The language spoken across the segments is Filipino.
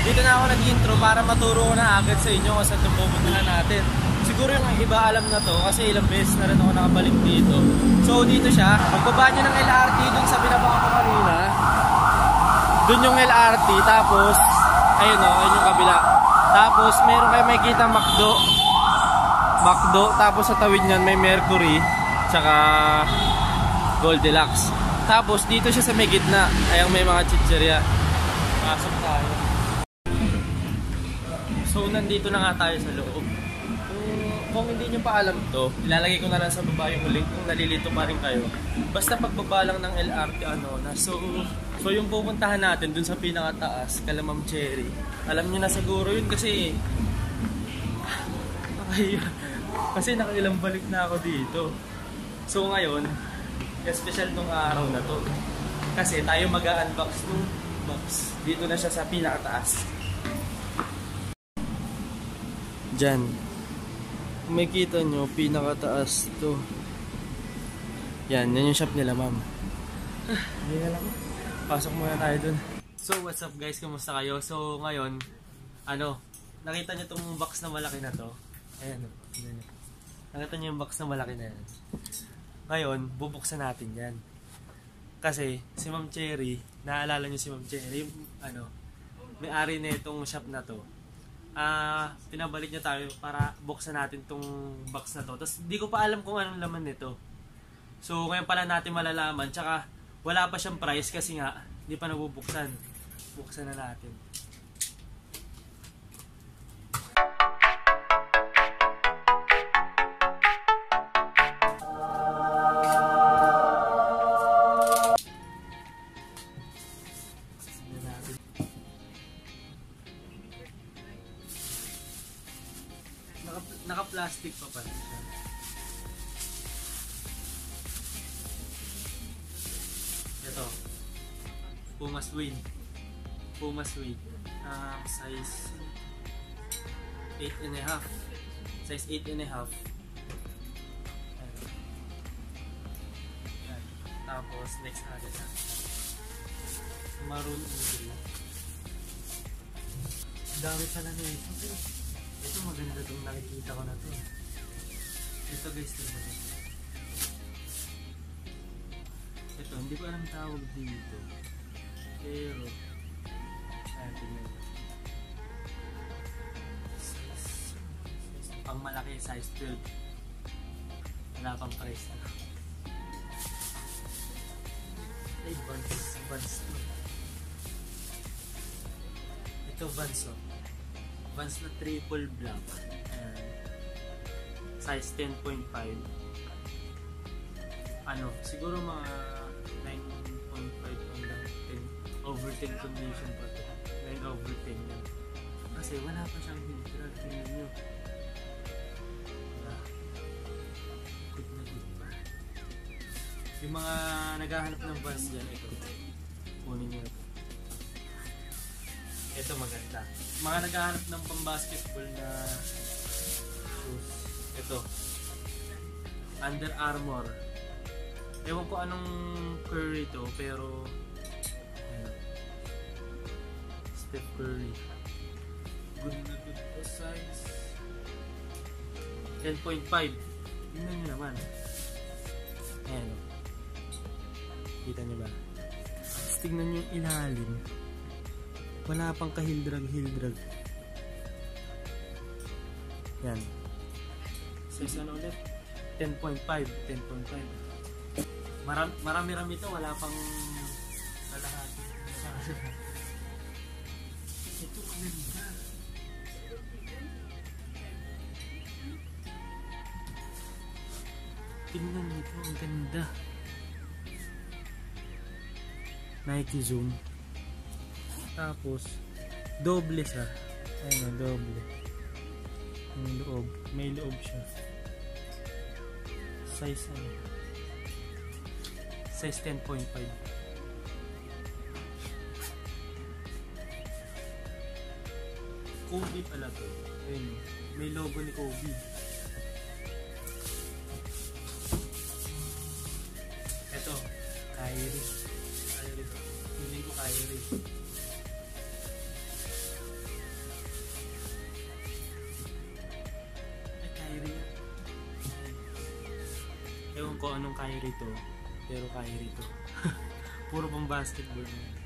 dito na ako nag-intro para maturo ko na agad sa inyo kung saan itong pupuntahan natin. Siguro yung iba alam na to kasi ilang beses na rin ako nakabalik dito. So dito siya, pagbaba nyo ng LRT dun sa binaba ko kanina. Dun yung LRT, tapos ayun o, ayun yung kabila. Tapos meron kayo may kitang McDo, tapos sa tawid nyan may Mercury tsaka Goldilocks. Tapos dito siya sa may gitna, ayang may mga chichirya. Pasok tayo. So nandito na nga tayo sa loob. Kung hindi nyo pa alam to, ilalagay ko na lang sa baba yung link kung nalilito pa rin kayo. Basta pagbaba lang ng LRT ANONAS. So yung pupuntahan natin dun sa pinakataas, kala Ma'am Cherry. Alam nyo na siguro yun kasi nakailang balik na ako dito. So ngayon, special tong araw na to. Kasi tayo mag-unbox ng box. Dito na siya sa pinakataas. Diyan. Kung makikita nyo, pinakataas to. Yan yung shop nila, ma'am. Ayan lang. Pasok muna tayo dun. So, what's up guys? Kumusta kayo? So, ngayon, nakita nyo tong box na malaki na to. Ayan, nakita nyo yung box na malaki na yan. Ngayon, bubuksan natin yan. Kasi, si Ma'am Cherry, naalala nyo si Ma'am Cherry, may-ari na itong shop na to. Pinabalik niya tayo para buksan natin tong box na to. Tapos di ko pa alam kung anong laman nito. So ngayon pala natin malalaman. Tsaka wala pa siyang price kasi nga hindi pa nabubuksan. Buksan na natin. Naka-plastic pa pala siya. Ito. Puma suede. Size 8.5. Size 8.5. Ayan. Tapos next natin na. Maroon ulo. Dami pala na ito. Ito maganda itong nakikita ko na ito. Ito guys, ito maganda. Ito, hindi ko alam tawag dito. Pero, ayan, tingnan. Pang malaki, size 12. Wala pang price na. Ay, Vans. Ito, Vans oh. Vans na triple black. Size 10.5. Siguro mga 9.5 hanggang 10. Over 10 condition pa ito. 9 over 10 yan. Kasi wala pa siyang hintrag. Tingnan nyo. Good na good pa. Yung mga naghahanap ng Vans dyan, ito. Kunin nyo ito. Ito maganda. Mga naghahanap ng pang-basketball na shoes. Ito. Under Armour. Ewan ko anong Curry to, pero Steph Curry. Good na good to size. 10.5. Tingnan nyo naman. Ayan. Kita nyo ba? Tingnan nyo yung ilalim. Wala pang kahildrag. Yan. Size ano ulit? 10.5. Marami-rami ito. Wala pang kalahati. Ito maganda. Tingnan nito. Ang ganda. Nike Zoom. Tapos, doble siya. Ayun o, doble. Yung loob. May loob siya. Size ano? Size 10.5. Kobe pala to. Ayun. May logo ni Kobe. Ito. KYRIE. Feeling ko KYRIE. ko anong KYRIE to, pero KYRIE to. Puro pang basketball na yan.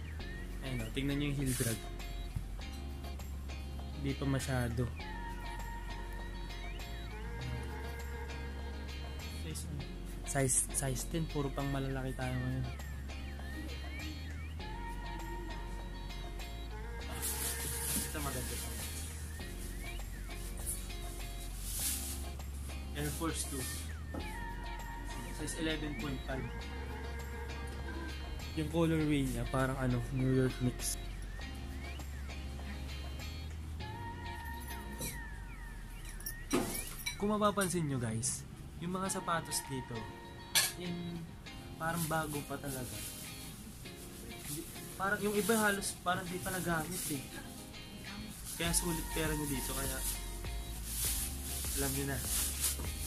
Ayun o, tingnan nyo yung heel drag. Hindi pa masyado. Size 10, puro pang malalaki tayo ngayon. Ito maganda pa. Air Force 2. Size 11.5. Yung colorway niya parang ano, New York Knicks. Kung mapapansin nyo guys, yung mga sapatos dito, yung parang bago pa talaga. Parang yung iba halos parang di pa nagamit eh. Kaya sulit pera nyo dito, kaya alam nyo na,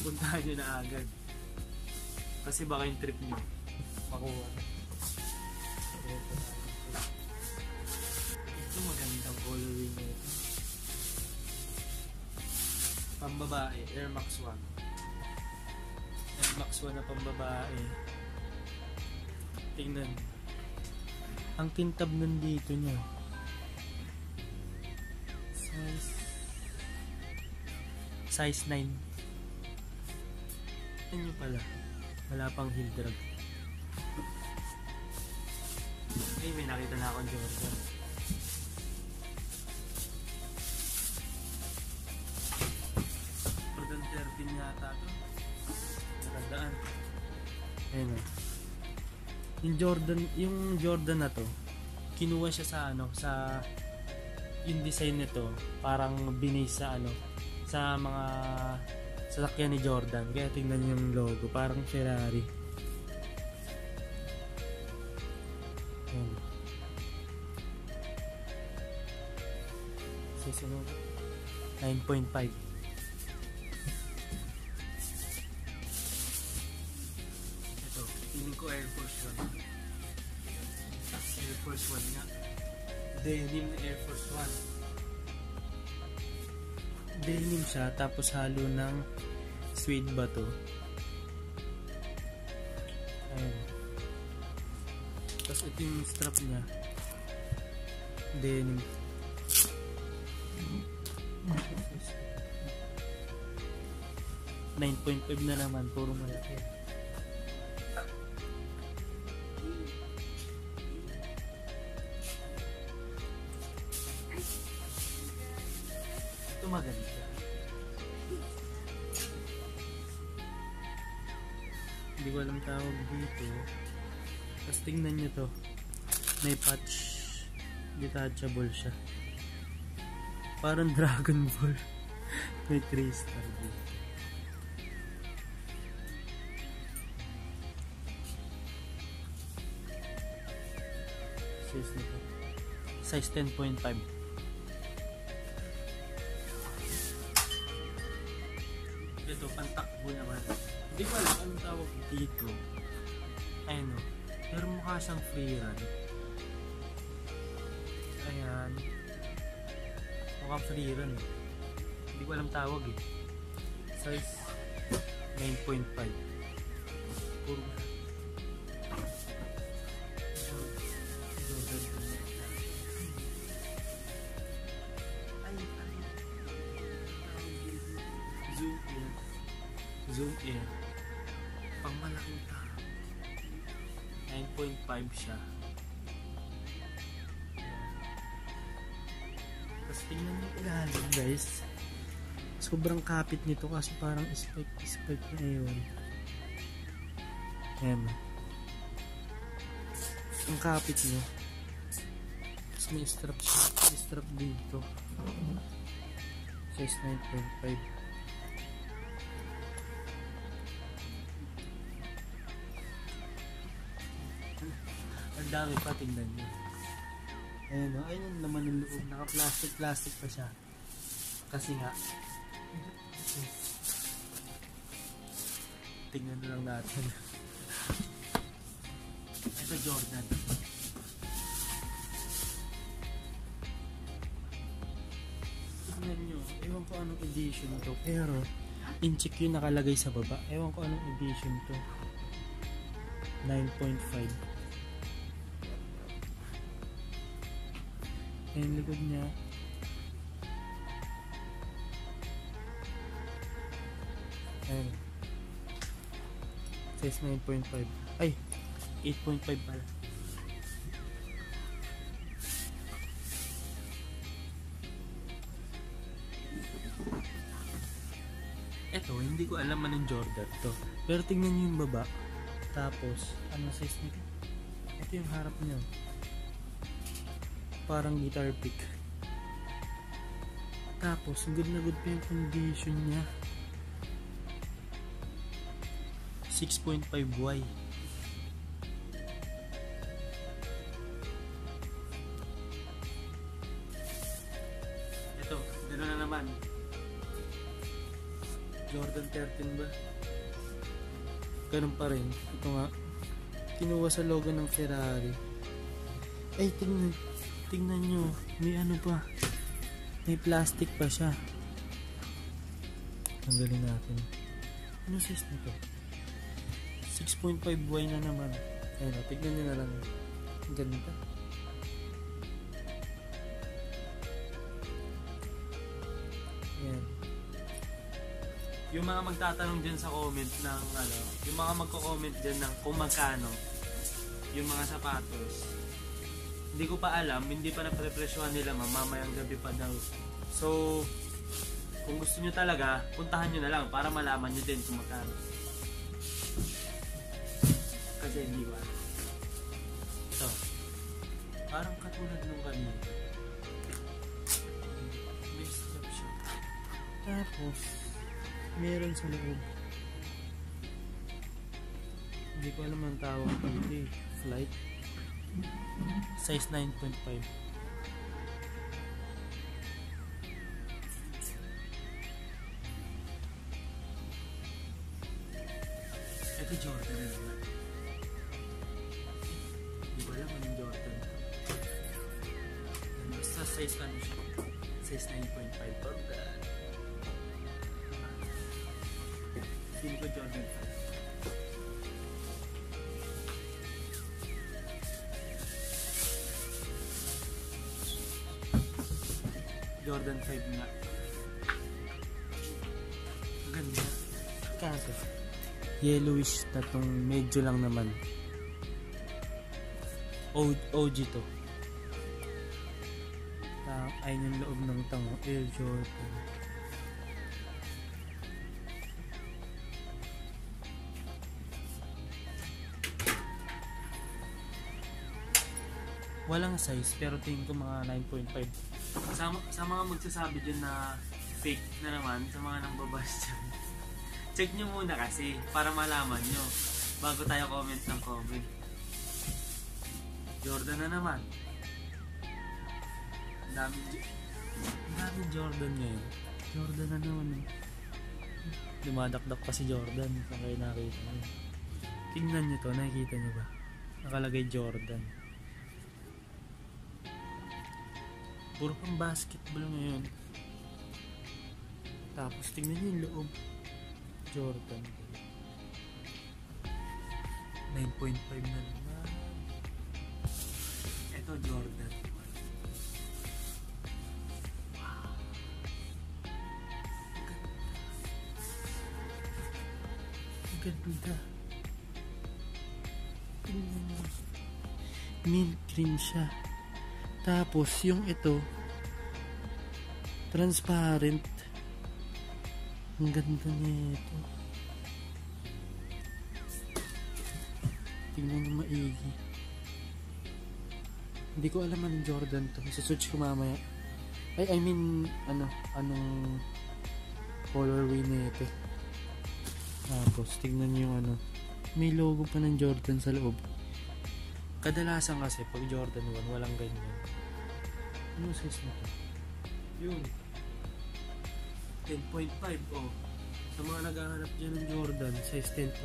puntahan nyo na agad. Kasi baka yung trip nyo makuha. Ito magandang colorway nyo. Pambabae, Air Max 1. Air Max 1 na pambabae. Tingnan. Ang kintab nandito niya. Size 9. Tingnan nyo pala. Wala pang heel drag. Ay, may nakita na akong Jordan. Jordan 13 yata ito. Nakandaan. Ayun o. Yung Jordan na to, kinuha siya sa ano, sa yung design nito, parang binase sa ano, sa mga sasakyan ni Jordan. Kaya tingnan yung logo, parang Ferrari. Ayun. Susunod 9.5. Ito, feeling ko Air Force 1. Air Force 1 nga. Denim na Air Force 1. Denim siya, tapos halo ng suede ba to? Ayan. Tapos ito yung strap niya. Denim. 9.5 na naman, puro malaki. Ito maganda. Hindi ko alam tawag dito. Tapos tingnan nyo to. May patch. Detachable siya. Parang Dragon Ball. May 3 star dito. Size nito. Size 10.5. Ito, pantakbo naman. Hindi ko alam anong tawag dito. Ayun o. Pero mukha siyang free run. Ayan. Mukhang free run. Hindi ko alam tawag eh. Size 9.5. Puro Zoom in. Pang malaking tao. 9.5 siya. Tapos tingnan nyo ilalim guys. Sobrang kapit nito kasi parang spike na yun. Ayan. Ang kapit nyo. Tapos may strap siya. May strap dito. Size 9.5. Ang dami pa, tingnan nyo. Ayun o, ayun yung laman ng loob. Naka-plastic pa siya. Kasi nga, tingnan na lang natin. Ito Jordan. Tingnan nyo, ewan ko anong edition to. Pero, incheck yung nakalagay sa baba. Ewan ko anong edition to. 9.5. Yung likod niya, ayun, size 9.5. Ay, 8.5 pala. Eto, hindi ko alam anong Jordan to. Pero tingnan nyo yung baba. Tapos, anong size nito? Ito yung harap niya. Parang guitar pick. Tapos, good na good pa yung condition niya. 6.5Y. Ito, dito na naman. Jordan 13 ba? Ganun pa rin. Ito nga. Kinuha sa logo ng Ferrari. Ay, tingnan nyo. May ano pa. May plastic pa siya. Tanggalin natin. Ano size nito? 6.5Y na naman. Ayun, tignan nyo na lang. Ang ganda. Ayan. Yung mga magtatanong dyan sa comment ng ano, yung mga magko-comment dyan ng kung magkano yung mga sapatos, hindi ko pa alam, hindi pa naprepresyohan nila, mamayang gabi pa daw. So, kung gusto nyo talaga, puntahan nyo na lang para malaman nyo din kung magkano. Kasi hindi ba? Ito, parang katulad nung kanina. May strap siya. Tapos, meron sa loob. Hindi ko alam ang tawag dito eh. Flight. Size 9.5. Ito Jordan na naman. Hindi ko alam anong Jordan. Basta size ano siya. Size 9.5. Jordan. Feel ko Jordan 5. Jordan 5 nga. Ganda. Kaso yellowish na tong medyo lang naman. OG to. Ayun yung loob ng tango. Air Jordan. Walang size pero tingin ko mga 9.5. Sa mga magsasabi dyan na fake na naman, sa mga nang babas dyan, check nyo muna kasi para malaman nyo bago tayo comment ng comment. Jordan na naman. Ang daming Jordan ngayon. Jordan na naman eh. Dumadakdak pa si Jordan. Saan kayo nakita nyo? Tingnan nyo to, nakikita nyo ba? Nakalagay Jordan. Puro pang basketball ngayon. Tapos tingnan nyo yung loob. Jordan 9.5 na naman. Ito Jordan. Wow. Ang ganda. Tingnan nyo. Mint green siya. Tapos yung ito transparent. Ang ganda nito. Tingnan nyo maigi. Hindi ko alam anong Jordan to. Isa-search ko mamaya. I mean anong colorway nito. Tapos tingnan nyo yung ano. May logo pa ng Jordan sa loob. Kadalasan kasi pag Jordan 1 walang ganyan. Ano size na to? Yun 10.5 oh. Sa mga naghahanap dyan ng Jordan size 10.5.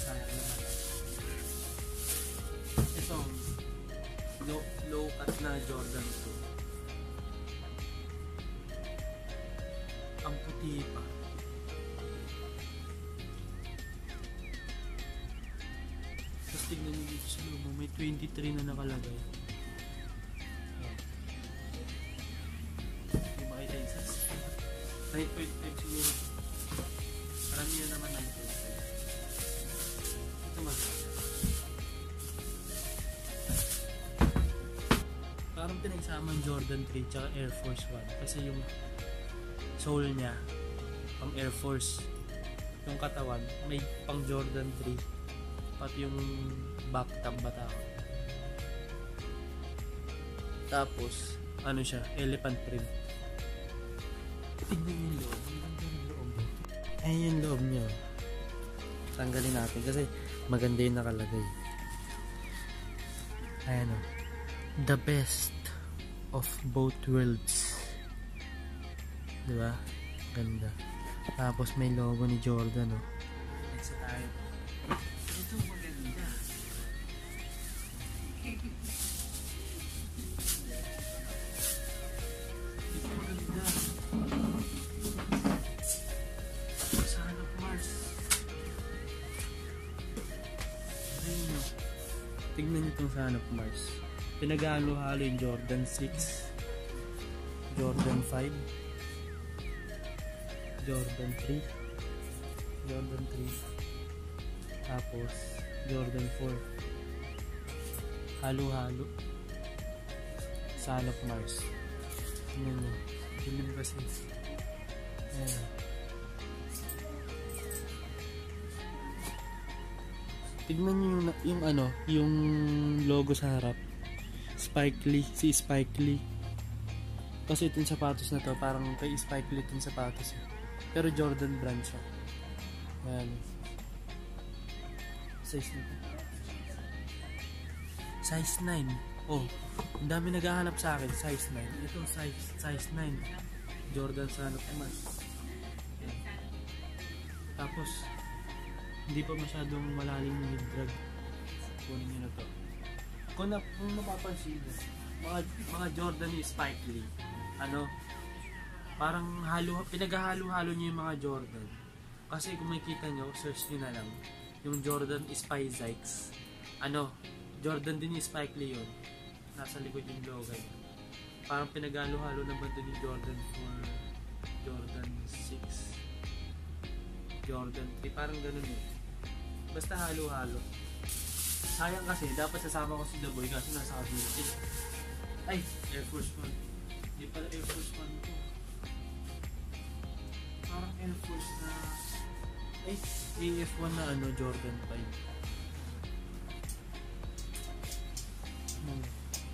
Sayang naman. Itong low cut na Jordan 2. Ang puti pa. tignan nyo dito sa loob. May 23 na nakalagay. Hindi makita yung size. 9.5 siguro. Marami na naman 9.5. Ito maganda. Parang pinagsama Jordan 3 tsaka Air Force 1 kasi yung sole niya pang Air Force, yung katawan may pang Jordan 3, pati yung back tab bata. Tapos ano siya, elephant print. Tignan yung loob, yung loob. Ayun yung loob niya. Tanggalin natin kasi maganda yung nakalagay. Ayan o, the best of both worlds, diba? Ganda. Tapos may logo ni Jordan, oh. Next tayo. Ito maganda. Ito maganda. Son of Mars. Ayun, oh. Tignan nyo itong Son of Mars. Pinag-halo-halo yung Jordan 6, Jordan 5, Jordan 3, Jordan 3, tapos Jordan 4. Halo-halo. Son of Mars. Tingnan nyo. Dilim kasi. Ayan. Tignan nyo yung ano, yung logo sa harap. Spike Lee, si Spike Lee. Kasi itong sapatos na to, parang kay Spike Lee itong sapatos. Pero Jordan brand siya. Ayan. Size nito. Size 9. Oh, ang dami naghahanap sa akin. Size 9. Ito, size 9. Jordan Son of Mars. Ayan. Tapos, hindi pa masyadong malalim yung drag. Kunin nyo na to. Kung napapansin mo, mga Jordan ni Spike Lee, ano, parang pinaghahalo-halo niyo yung mga Jordan. Kasi kung makikita nyo, search nyo na lang, yung Jordan Spy Zykes. Ano, Jordan din ni Spike Lee yun. Nasa likod yung logo niya. Parang pinaghalo-halo naman din ni Jordan 4, Jordan 6, Jordan 3, parang ganun eh. Basta halo-halo. Sayang kasi, dapat sasama ko si The Boy kasi nasa kabila. Ay, Air Force 1. Hindi pala Air Force 1 ko. Parang Air Force na... Ay, AF1 na ano, Jordan 5.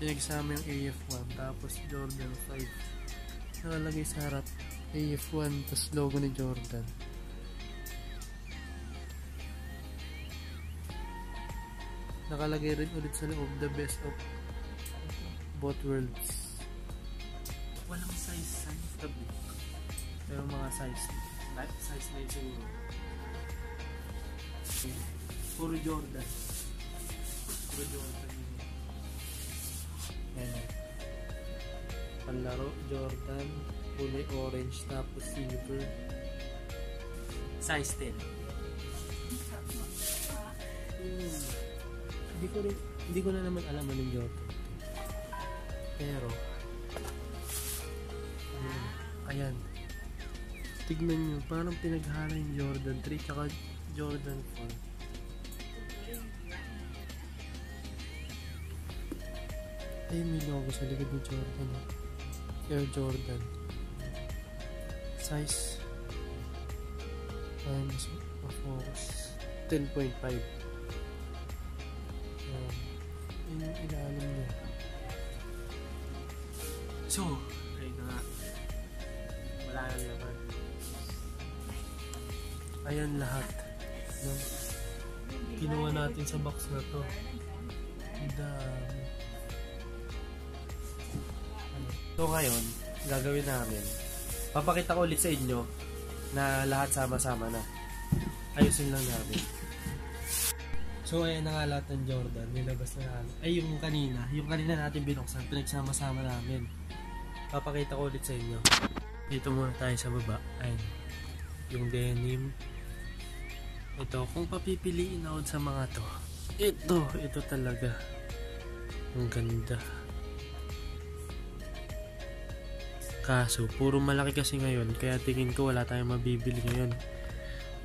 Pinagsama yung AF1, tapos Jordan 5. Nakalagay sa harap, AF1, tapos logo ni Jordan. Nakalagay rin ulit sa loob, the best of both worlds. Walang size tabi. Pero mga size 9 siguro. Puro Jordan. Ayan. Panlaro, Jordan, kulay orange, tapos silver. Size 10. Hindi ko na naman alam anong Jordan. Pero ayan. Tignan nyo, parang pinaghala yung Jordan 3 tsaka Jordan 4. Ay, may logo sa likod ng Jordan. Air Jordan. Size. Mas focus. 10.5. Yun yung ilalim niya. So, ayun na nga. Wala na naman. Ayan lahat. Kinuha natin sa box na to. Ang dami. So ngayon, gagawin namin, papakita ko ulit sa inyo na lahat sama-sama na. Ayusin lang namin. So ayan na nga lahat ng Jordan, nilabas na namin. Ay yung kanina natin binuksan, pinagsama-sama namin. Papakita ko ulit sa inyo. Dito muna tayo sa baba. Ayun, yung denim. Ito, kung papipiliin ako sa mga to, Ito talaga. Ang ganda. Kaso, puro malaki kasi ngayon. Kaya tingin ko wala tayong mabibili ngayon.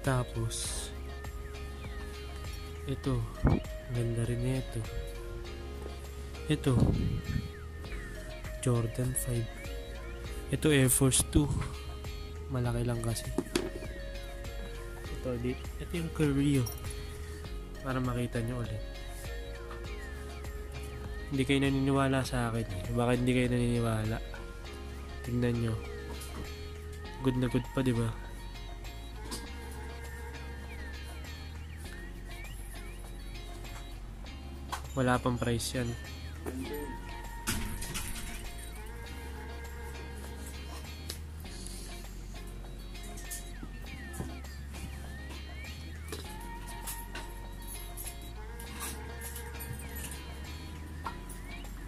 Tapos, ito. Ganda rin ito. Ito. Jordan 5. Ito Air Force 2. Malaki lang kasi. Ito yung KYRIE. Para makita nyo ulit. Hindi kayo naniniwala sa akin eh. Bakit hindi kayo naniniwala? Tingnan nyo. Good na good pa, diba? Wala pang price yan.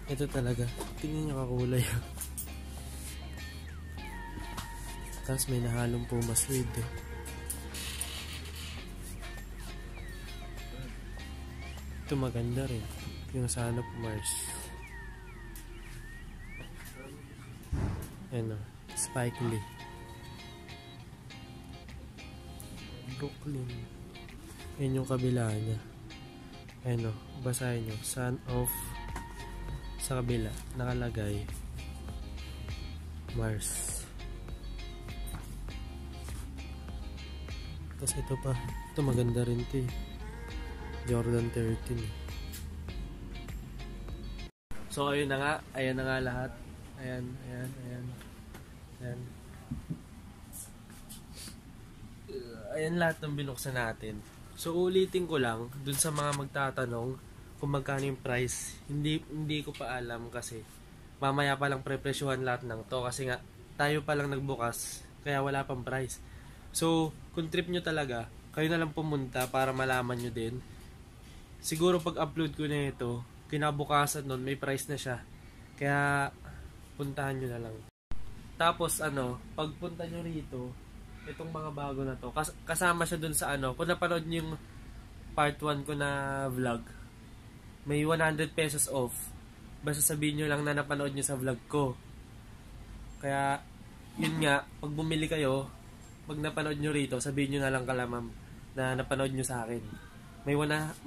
Ito talaga. Tingnan nyo kakulay. Tapos may nahalong pumas with eh. Ito maganda rin. Yung Son of Mars. Ano, Spike Lee. Brooklyn. Yan yung kabila niya. Ano, basahin nyo. Son of, sa kabila, nakalagay Mars. Tapos ito pa. Ito maganda rin ito eh. Jordan 13. So ayun na nga. Ayan na nga lahat. Ayan. Ayan lahat ng binuksan natin. So ulitin ko lang dun sa mga magtatanong kung magkano yung price. Hindi ko pa alam kasi mamaya pa lang prepresyuhan lahat ng to kasi nga tayo pa lang nagbukas kaya wala pang price. So kung trip nyo talaga, kayo na lang pumunta para malaman nyo din. Siguro pag upload ko na ito, kinabukasan nun may price na siya. Kaya puntahan nyo na lang. Tapos pagpunta nyo rito, itong mga bago na to, kasama siya dun sa kung napanood nyo yung part 1 ko na vlog, may 100 pesos off. Basta sabihin nyo lang na napanood nyo sa vlog ko. Kaya yun nga, pag bumili kayo, pag napanood nyo rito, sabihin nyo na lang kalamam na napanood nyo sa akin. May 100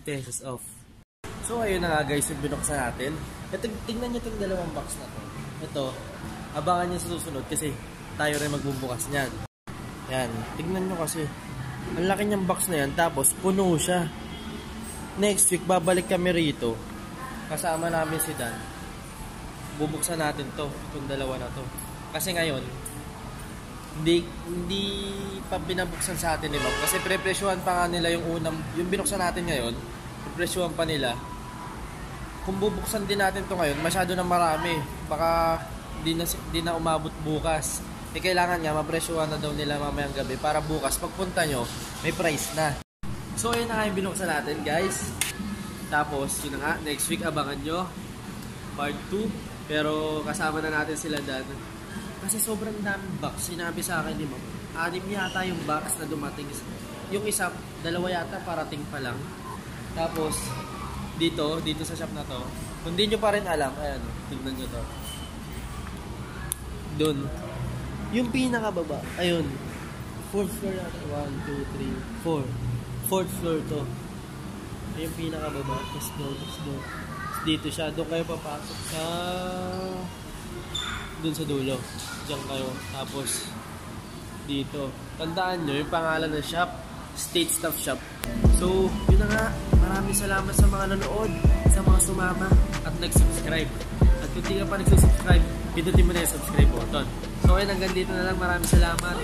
pesos off. So ayun na nga guys, yung binuksan natin. Ito, tingnan nyo itong dalawang box na to. Ito, abangan nyo sa susunod kasi tayo rin magbubukas niyan. Yan, tingnan nyo kasi. Ang laki niyang box na yan, tapos puno siya. Next week, babalik kami rito. Kasama namin si Dan. Bubuksan natin to, itong dalawa na to. Kasi ngayon, hindi pa binabuksan sa atin ni Ma'am. Kasi prepresyohan pa nga nila yung yung binuksan natin ngayon, prepresyohan pa nila. Kung bubuksan din natin to ngayon, masyado na marami. Baka di na umabot bukas. Kailangan nga, mapresyohan na daw nila mamayang gabi para bukas, pagpunta nyo, may price na. So, yun na nga yung binuksan natin, guys. Tapos, yun na nga, next week abangan nyo. Part 2. Pero, kasama na natin sila Dan. Kasi sobrang daming box. Sinabi sa akin ni Ma'am, 6 yata yung box na dumating. Yung isa, 2 yata parating pa lang. Tapos, dito sa shop na to, kung di nyo pa rin alam, ayan, tignan nyo to. Doon. Yung pinakababa, ayun. 4th floor yata. 1, 2, 3, 4. 4th floor to. Yung pinakababa. Let's go. Dito siya. Doon kayo papasok sa doon sa dulo. Diyan kayo. Tapos dito. Tandaan nyo yung pangalan ng shop, State Staff Shop. So, yun na nga. Maraming salamat sa mga nanood, sa mga sumama at nag-subscribe. At kung di ka pa nag-subscribe, pindutin mo na yung subscribe button. So, ayun, hanggang dito na lang. Maraming salamat.